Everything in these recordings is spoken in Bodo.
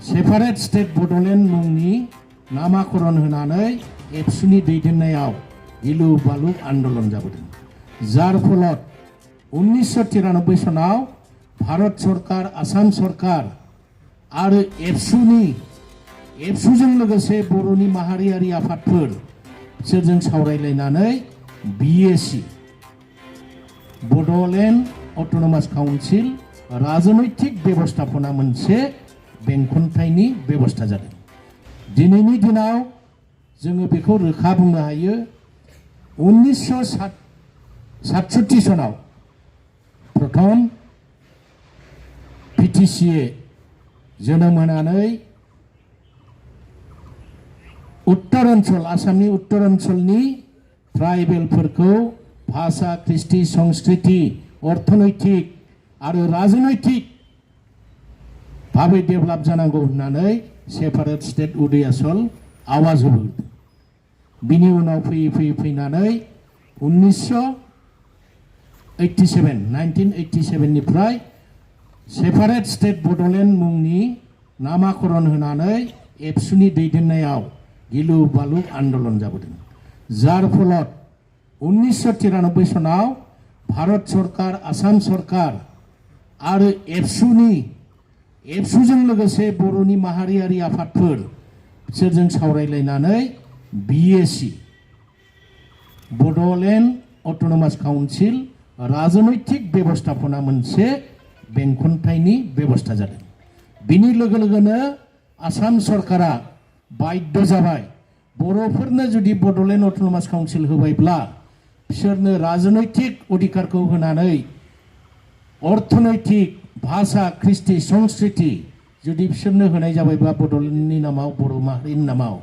सेपारेट स्टेट बड'लेण्ड मुंनि नामाकरण होनानै एबसुनि दैदेननायाव गिलु बालु आन्दलन जाबोदों। जार फलत 1993 सनाव भारत सरकार, आसाम सरकार आरो एबसुजों लोगोसे बर'नि माहारियारि आफादफोर बिसोरजों सावरायलायनानै BAC बड'लेण्ड अट'नमास काउन्सिल राजनैतिक बेबस्थापना मोनसे बेंखनथायनि बेबस्था जादों। दिनैनि दिनाव जोङो बेखौ रोखा बुंनो हायो 1967 सनाव प्रथम PTCA जोनोम होनानै उत्तर ओनसोल आसामनि उत्तर ओनसोलनि ट्राइबेलफोरखौ भाषा, कृष्टि, संस्कृति, अर्थनैतिक आरो राजनैतिक भाबै डेभेलप जानांगौ होननानै सेपारेट स्टेट उदयाचल आवाज होबोदों। बिनि उनाव फैयै फैनानै 1987 निफ्राय सेपारेट स्टेट बड'लेण्ड मुंनि नामाकरण होनानै एबसुनि दैदेननायाव गिलु बालु आन्दलन जाबोदों। जार फलत 1993 सनाव भारत सरकार, आसाम सरकार आरो एबसुजों लोगोसे बर'नि माहारियारि आफादफोर बिसोरजों सावरायलायनानै BAC बड'लेण्ड अट'नमास काउन्सिल राजनैतिक बेबस्थापना मोनसे बेंखनथायनि बेबस्था जादों। बिनि लोगो लोगोनो आसाम सरकारा बाध्य जाबाय बर'फोरनो जुदि बड'लेण्ड अट'नमास काउन्सिल होबायब्ला बिसोरनो राजनैतिक अधिकारखौ होनानै अर्थनैतिक, भाषा, कृष्टि, संस्कृति जुदि बिसोरनो होनाय जाबायबा बड'लेण्डनि नामाव, बर' माहारिनि नामाव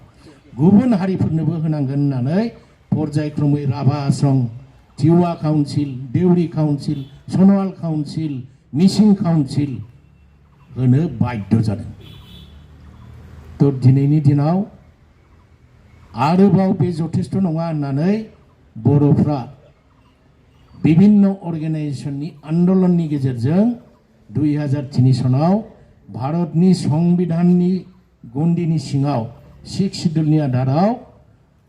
गुबुन हारिफोरनोबो होनांगोन होननानै पर्यायक्रमै राभा आश्रम, तिवा काउन्सिल, देउरि काउन्सिल, सनवाल काउन्सिल, मिसिं काउन्सिल होनो बाध्य जादों। तो दिनैनि दिनाव आरोबाव बे जथेस्थ नङा होननानै बर'फ्रा विभिन्न अर्गेनाइजेशननि आन्दलननि गेजेरजों 2003 सनाव भारतनि संविधाननि गन्डिनि सिङाव 6 शिड्युलनि आधाराव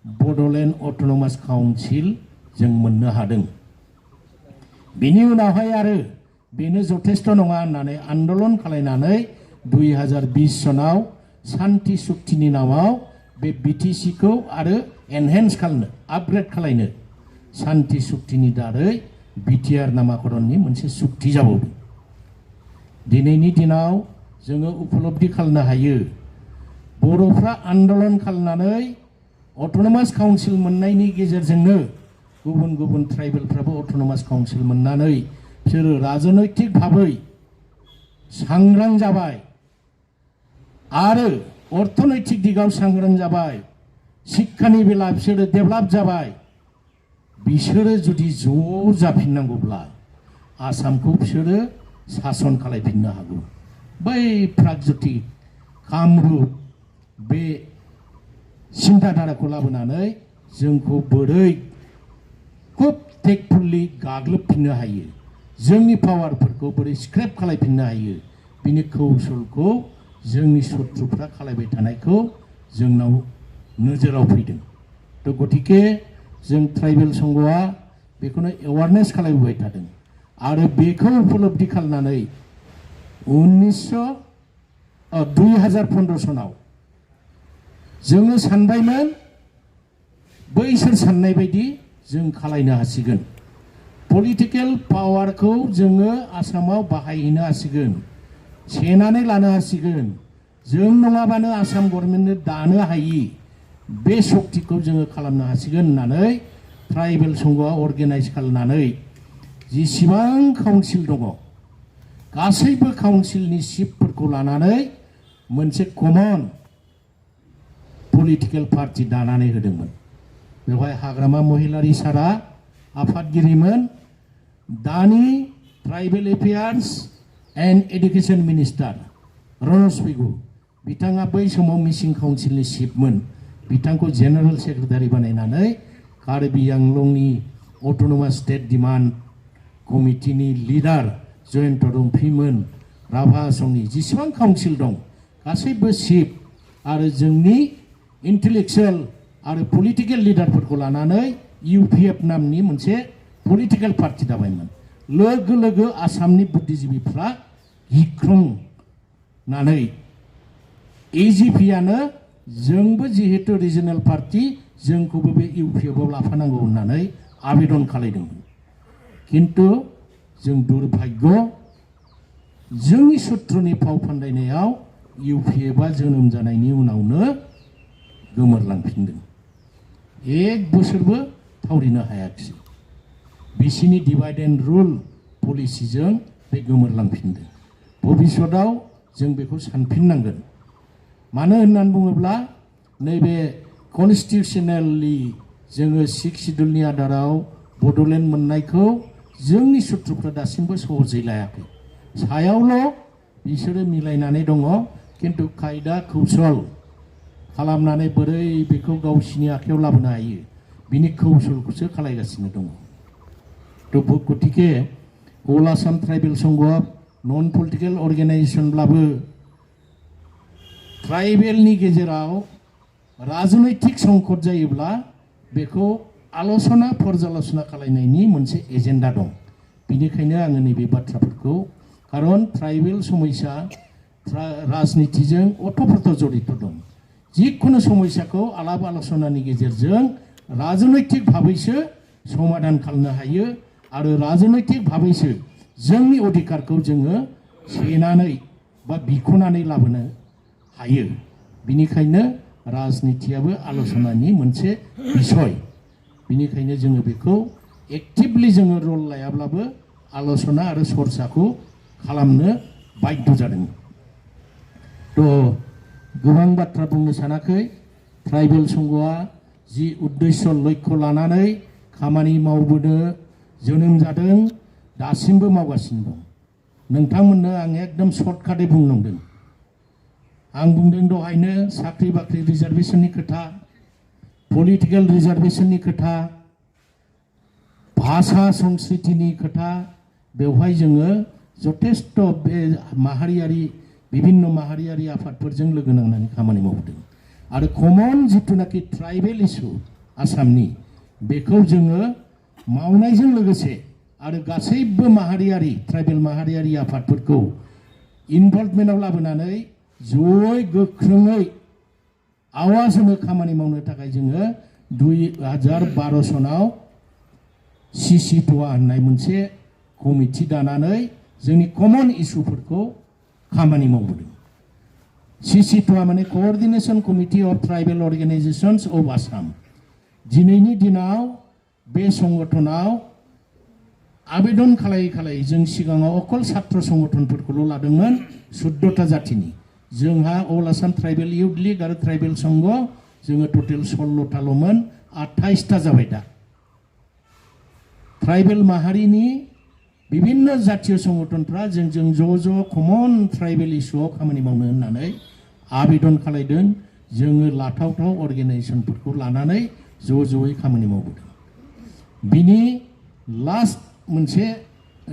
बड'लेण्ड अट'नमास काउन्सिल जों मोननो हादों। बिनि उनावहाय आरो बेनो जथेस्थ नङा होननानै आन्दलन खालायनानै 2020 सनाव शान्ति सुक्तिनि नामाव बे BTC-खौ आरो एनहेन्स खालामनो, आपग्रेड खालायनो शान्ति सुक्तिनि दारै BTR नामाकरणनि मोनसे सुक्ति जाबावदों। दिनैनि दिनाव जोङो उपलब्धि खालामनो हायो बर'फ्रा आन्दलन खालामनानै अट'नमास काउन्सिल मोननायनि गेजेरजोंनो गुबुन गुबुन ट्राइबेलफ्राबो अट'नमास काउन्सिल मोननानै बिसोरो राजनैतिक भाबै सांग्रां जाबाय आरो अर्थनैतिक दिगाव सांग्रां जाबाय, शिक्षानि बेला बिसोरो डेभेलप जाबाय। बिसोरो जुदि ज' जाफिननांगौब्ला आसामखौ बिसोरो सासन खालायफिननो हागौ। बै प्रागज्यतिक कामरुप बे सिन्ताधाराखौ लाबोनानै जोंखौ बोरै खुब टेकफुल्लि गाग्लोबफिननो हायो, जोंनि पावारफोरखौ बोरै स्क्रेप खालायफिननो हायो, बिनि कौशलखौ जोंनि शत्रुफ्रा खालायबाय थानायखौ जोंनाव नोजोराव फैदों। तो गतिके जों ट्राइबेल संघआ बेखौनो एवारनेस खालायबोबाय थादों आरो बेखौ उपलब्धि खालामनानै 2015 सनाव जोङो सानबायमोन बैसोर साननाय बायदि जों खालायनो हासिगोन। पलिटिकेल पावारखौ जोङो आसामाव बाहायहैनो हासिगोन, सेनानै लानो हासिगोन। जों नङाबानो आसाम गभर्नमेन्टनो दानो हायि बे शक्तिखौ जोङो खालामनो हासिगोन होननानै ट्राइबेल संघआ अर्गेनाइज खालामनानै जेसेबां काउन्सिल दङ गासैबो काउन्सिलनि चिफफोरखौ लानानै मोनसे कमन पलिटिकेल पार्टी दानानै होदोंमोन। बेवहाय हाग्रामा महिलारि सारा आफादगिरिमोन, दानि tribal affairs and education minister रनज Pegu बिथाङा बै समाव मिसिं काउन्सिलनि चिफमोन। बिथांखौ जेनेरेल सेक्रेटारि बानायनानै कार्बि आंलंनि अट'नमास स्टेट डिमान्ड कमिटिनि लिडार जयन्त रम्फिमोन, राभा आश्रमनि जेसेबां काउन्सिल दं गासैबो चिफ आरो जोंनि इन्टेलेक्चुयेल आरो पलिटिकेल लिडारफोरखौ लानानै UPF नामनि मोनसे पलिटिकेल पार्टी दाबायमोन। लोगो लोगो आसामनि बुद्धिजीबिफ्रा गिख्रंनानै AGPयानो जोंबो जिहेतु रिजनेल पार्टी जोंखौबो बे UPFआव लाफानांगौ होननानै आवेदन खालामदोंमोन। किन्तु जों दुर्भाग्य जोंनि सुथ्रुनि फाव फान्दायनायाव UPFआ जोनोम जानायनि उनावनो गोमोरलांफिनदों। एक बोसोरबो थावरिनो हायाखिसै। बिसिनि डिवाइड एन्ड रुल पलिसिजों बे गोमोरलांफिनदों। भबिष्यताव जों बेखौ सानफिननांगोन। मानो होननानै बुङोब्ला नैबे कनस्टिटिउसनेलि जोङो 6 सिडुलनि आधाराव बड'लेण्ड मोननायखौ जोंनि सुथ्रुफ्रा दासिमबो सहजै लायाखै। सायावल' बिसोरो मिलायनानै दङ, किन्तु खायदा कौशल खालामनानै बोरै बेखौ गावसिनि आखायाव लाबोनो हायो बिनि कौशलखौसो खालायगासिनो दङ। गतिके अल आसाम ट्राइबेल संघआ नन पलिटिकेल अर्गेनाइजेशनब्लाबो ट्राइबेलनि गेजेराव राजनैतिक संकट जायोब्ला बेखौ आलोचना पर्यालोचना खालामनायनि मोनसे एजेन्डा दं। बिनिखायनो आङो नैबे बाथ्राफोरखौ खारन ट्राइबेल समस्या राजनीतिजों अतप्रोत जड़ित दं। जिखुनु समस्याखौ आलाप आलोचनानि गेजेरजों राजनैतिक भाबैसो समाधान खालामनो हायो आरो राजनैतिक भाबैसो जोंनि अधिकारखौ जोङो सेनानै बा बिख'नानै लाबोनो हायो। बिनिखायनो राजनीतियाबो आलोचनानि मोनसे बिषय। बिनिखायनो जोङो बेखौ एक्टिभलि जोङो रल लायाब्लाबो आलोचना आरो चर्चाखौ खालामनो बाध्य जादों। गोबां बाथ्रा बुंनो सानाखै। ट्राइबेल संघआ जि उद्देश्य लक्ष्य लानानै खामानि मावबोनो जोनोम जादों दासिमबो मावगासिनो दं। नोंथांमोननो आं एकदम सर्टकाटै बुंनांदों। आं बुंदों दहायनो साख्रि बाख्रि रिजार्भेशननि खोथा, पलिटिकेल रिजार्भेशननि खोथा, भाषा संस्कृतिनि खोथा। बेवहाय जोङो जथेस्थ बे माहारियारि विभिन्न माहारियारि आफादफोरजों लोगो नांनानै खामानि मावदों आरो कमन जिथुनाखि ट्राइबेल इस्यु आसामनि बेखौ जोङो मावनायजों लोगोसे आरो गासैबो माहारियारि ट्राइबेल माहारियारि आफादफोरखौ इनभल्भमेन्टआव लाबोनानै जयै गोख्रोङै आवाज होनो खामानि मावनो थाखाय जोङो 2012 सनाव CC2A होननाय मोनसे कमिटि दानानै जोंनि कमन इस्युफोरखौ खामानि मावबोदों। CC2A माने coordination committee of tribal organisations of Assam. दिनैनि दिनाव बे संगठनाव आवेदन खालाय जों सिगाङाव अकल छात्र संगठनफोरखौल' लादोंमोन 14टा जातिनि। जोंहा अल आसाम ट्राइबेल युथ लीग आरो ट्राइबेल संघ जोङो टटेल 16टाल'मोन, 28टा जाबाय दा। ट्राइबेल माहारिनि विभिन्न जातीय संगठनफ्रा जोंजों ज' कमन ट्राइबेल इस्युआव खामानि मावनो होननानै आवेदन खालायदों। जोङो लाथावथाव अर्गेनाइजेशनफोरखौ लानानै ज'यै खामानि मावबोदों। बिनि लास्ट मोनसे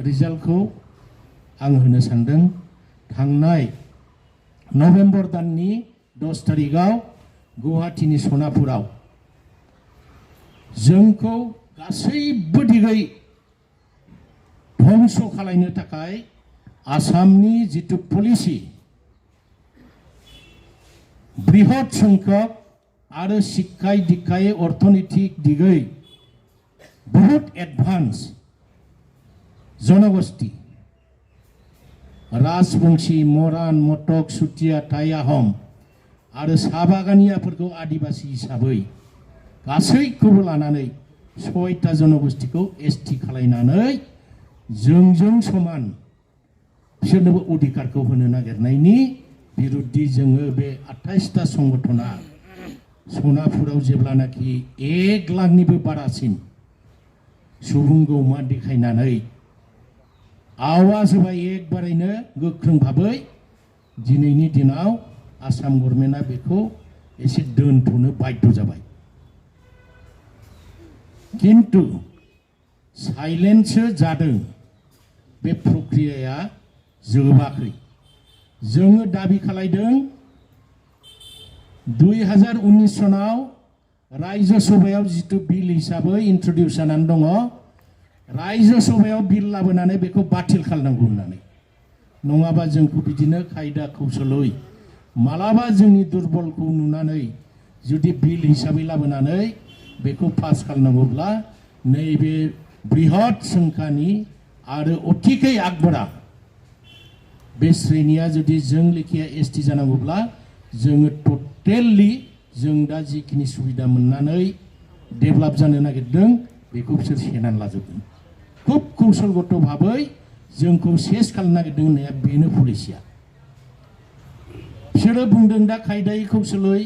रिजाल्टखौ आं होनो सानदों। थांनाय नभेम्बर दाननि 10 तारिखआव गुवाहाटीनि सनापुराव जोंखौ गासैबो दिगै ध्वंस खालामनो थाखाय आसामनि जितु पलिसि बृहत संख्यक आरो शिक्षाय दीक्षाय अर्थनैतिक दिगै बहुत एडभान्स जनगोष्ठी राजबंशी, मरान, मटक, चुटिया, टाई, आहम आरो साहा बागानियाफोरखौ आदिबासी हिसाबै गासैखौबो लानानै 6टा जनगोष्ठीखौ ST खालायनानै जोंजों समान बिसोरनोबो अधिकारखौ होनो नागिरनायनि बिरुद्धि जोङो बे 28टा संगठना सनापुराव जेब्लानाखि 1 लाखनिबो बारासिन सुबुं गौमा देखायनानै आवाज होबाय एकबारैनो गोख्रों भाबै। दिनैनि दिनाव आसाम गभर्नमेन्टआ बेखौ एसे दोनथ'नो बाध्य जाबाय। किन्तु साइलेन्टसो जादों। बे प्रक्रियाया जोबाखै। जोङो दाबि खालायदों 2019 सनाव राज्य सभायाव जितु बिल हिसाबै इन्ट्रडिउस जानानै दङ राज्य सभायाव बिल लाबोनानै बेखौ बातिल खालामनांगौ होननानै नङाबा जोंखौ बिदिनो खायदा कौशलै मालाबा जोंनि दुर्बलखौ नुनानै जुदि बिल हिसाबै लाबोनानै बेखौ पास खालामनांगौब्ला नैबे बृहत संख्यानि आरो अतिकै आगबरा बे श्रेणिया जुदि जों लेखिया एसटि जानांगौब्ला जोङो टटेलि जों दा जिखिनि सुबिदा मोननानै डेभेलप जानो नागिरदों बेखौ बिसोर सेनानै लाजोबदों खुब कौशलगत भाबै जोंखौ सेस खालामनो नागिरदों होननाया बेनो पलिसिया बिसोरो बुंदों दा खायदायै कौशलै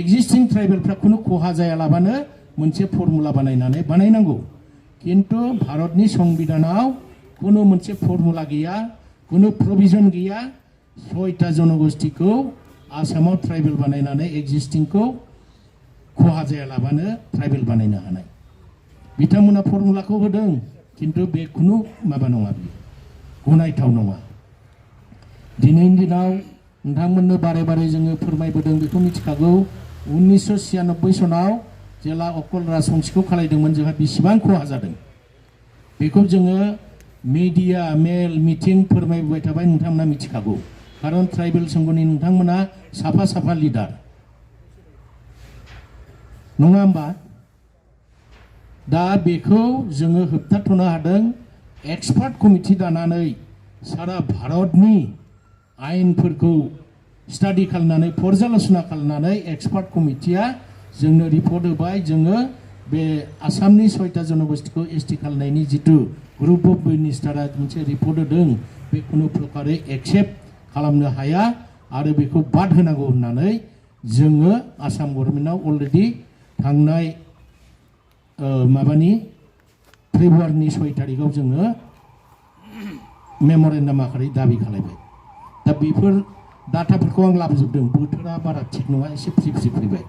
एक्जिस्टिं ट्राइबेलफ्रा खुनु खहा जायालाबानो मोनसे फर्मुला बानायनांगौ किन्तु भारतनि संबिधानाव खुनु मोनसे फर्मुला गैया खुनु प्रभिजन गैया 6टा जनगोष्ठीखौ आसामाव ट्राइबेल बानायनानै एक्जिस्टिंखौ खहा जायालाबानो ट्राइबेल बानायनो हानाय बिथांमोना फर्मुलाखौ होदों किन्तु बे खुनु माबा नङा बियो गनायथाव नङा दिनैनि दिनाव नोंथांमोननो बारे बारे जोङो फोरमायबोदों बेखौ मिथिखागौ 1996 सनाव जेला अकल राजबंशीखौ खालायदोंमोन जोंहा बेसेबां खहा जादों बेखौ जोङो मिडिया मेल मिटिं फोरमायबोबाय थाबाय नोंथांमोना मिथिखागौ खारन ट्राइबेल संघनि नोंथांमोना साफा साफा लिडार नङा होमबा दा बेखौ जोङो होबथाथ'नो हादों एक्सपार्ट कमिटि दानानै सारा भारतनि आयेनफोरखौ स्टाडि खालामनानै पर्यालोचना खालामनानै एक्सपार्ट कमिटिया जोंनो रिपर्ट होबाय जोङो बे आसामनि 6टा जनगोष्ठीखौ एसटि खालामनायनि जितु ग्रुप अफ मिनिस्टारा मोनसे रिपर्ट होदों बे खुनु प्रकारै एक्सेप्ट खालामनो हाया आरो बेखौ बाद होनांगौ होननानै जोङो आसाम गभर्नमेन्टआव अलरेडि थांनाय माबानि फेब्रुवारिनि 6 तारिखआव जोङो मेमरेन्डाम आखारै दाबि खालामबाय दा बेफोर डाटाफोरखौ आं लाबोजोबदों बोथोरा बारा थिग नङा एसे फ्रि फैबाय